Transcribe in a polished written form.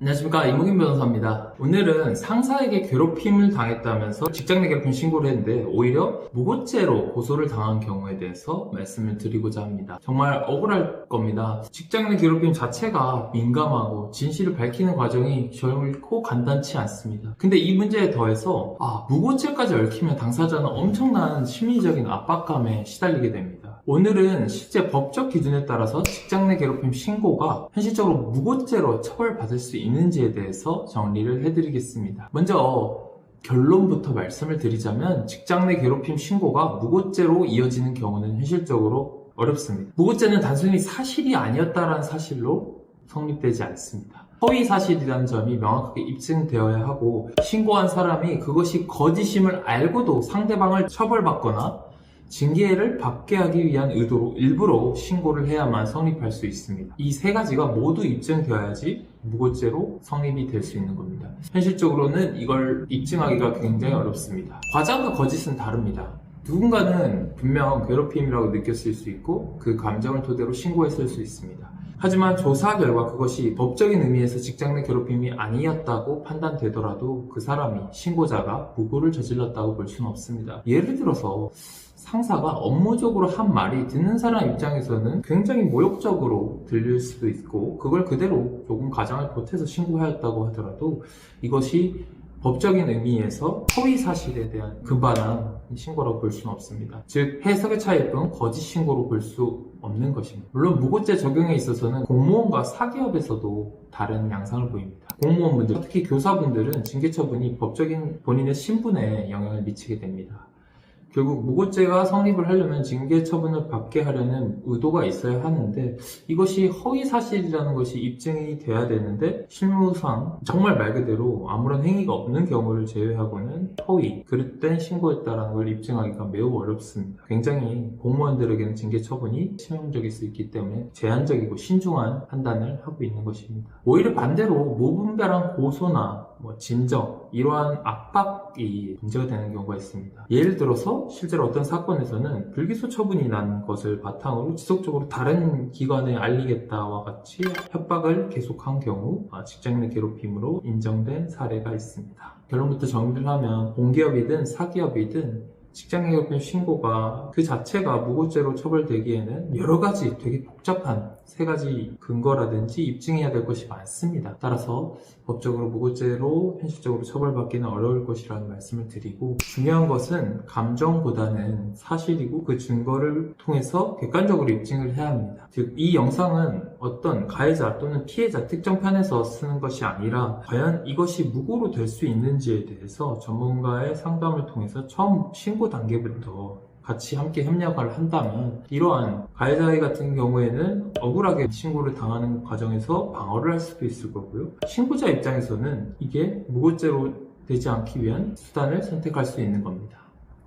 안녕하십니까, 이무김 변호사입니다. 오늘은 상사에게 괴롭힘을 당했다면서 직장 내 괴롭힘 신고를 했는데 오히려 무고죄로 고소를 당한 경우에 대해서 말씀을 드리고자 합니다. 정말 억울할 겁니다. 직장 내 괴롭힘 자체가 민감하고 진실을 밝히는 과정이 결코 간단치 않습니다. 근데 이 문제에 더해서 무고죄까지 얽히면 당사자는 엄청난 심리적인 압박감에 시달리게 됩니다. 오늘은 실제 법적 기준에 따라서 직장 내 괴롭힘 신고가 현실적으로 무고죄로 처벌받을 수 있는지에 대해서 정리를 해드리겠습니다. 먼저 결론부터 말씀을 드리자면 직장 내 괴롭힘 신고가 무고죄로 이어지는 경우는 현실적으로 어렵습니다. 무고죄는 단순히 사실이 아니었다라는 사실로 성립되지 않습니다. 허위 사실이라는 점이 명확하게 입증되어야 하고 신고한 사람이 그것이 거짓임을 알고도 상대방을 처벌받거나 징계를 받게 하기 위한 의도로 일부러 신고를 해야만 성립할 수 있습니다. 이 세 가지가 모두 입증되어야지 무고죄로 성립이 될 수 있는 겁니다. 현실적으로는 이걸 입증하기가 굉장히 어렵습니다. 과장과 거짓은 다릅니다. 누군가는 분명 괴롭힘이라고 느꼈을 수 있고 그 감정을 토대로 신고했을 수 있습니다. 하지만 조사 결과 그것이 법적인 의미에서 직장 내 괴롭힘이 아니었다고 판단되더라도 그 사람이 신고자가 무고를 저질렀다고 볼 수는 없습니다. 예를 들어서 상사가 업무적으로 한 말이 듣는 사람 입장에서는 굉장히 모욕적으로 들릴 수도 있고 그걸 그대로 조금 가장을 보태서 신고하였다고 하더라도 이것이 법적인 의미에서 허위 사실에 대한 근반한 신고라고 볼 수는 없습니다. 즉 해석의 차이일 뿐 거짓 신고로 볼 수 없는 것입니다. 물론 무고죄 적용에 있어서는 공무원과 사기업에서도 다른 양상을 보입니다. 공무원분들, 특히 교사분들은 징계 처분이 법적인 본인의 신분에 영향을 미치게 됩니다. 결국 무고죄가 성립을 하려면 징계 처분을 받게 하려는 의도가 있어야 하는데 이것이 허위 사실이라는 것이 입증이 돼야 되는데 실무상 정말 말 그대로 아무런 행위가 없는 경우를 제외하고는 허위, 그릇된 신고했다는 걸 입증하기가 매우 어렵습니다. 굉장히 공무원들에게는 징계 처분이 치명적일 수 있기 때문에 제한적이고 신중한 판단을 하고 있는 것입니다. 오히려 반대로 무분별한 고소나 진정, 이러한 압박이 문제가 되는 경우가 있습니다. 예를 들어서 실제로 어떤 사건에서는 불기소 처분이 난 것을 바탕으로 지속적으로 다른 기관에 알리겠다와 같이 협박을 계속한 경우 직장 내 괴롭힘으로 인정된 사례가 있습니다. 결론부터 정리를 하면 공기업이든 사기업이든 직장 내 괴롭힘 신고가 그 자체가 무고죄로 처벌되기에는 여러 가지 되게 복잡한 세 가지 근거라든지 입증해야 될 것이 많습니다. 따라서 법적으로 무고죄로 현실적으로 처벌받기는 어려울 것이라는 말씀을 드리고 중요한 것은 감정보다는 사실이고 그 증거를 통해서 객관적으로 입증을 해야 합니다. 즉 이 영상은 어떤 가해자 또는 피해자 특정 편에서 쓰는 것이 아니라 과연 이것이 무고로 될 수 있는지에 대해서 전문가의 상담을 통해서 처음 신고 단계부터 같이 함께 협력을 한다면 이러한 가해자 같은 경우에는 억울하게 신고를 당하는 과정에서 방어를 할 수도 있을 거고요. 신고자 입장에서는 이게 무고죄로 되지 않기 위한 수단을 선택할 수 있는 겁니다.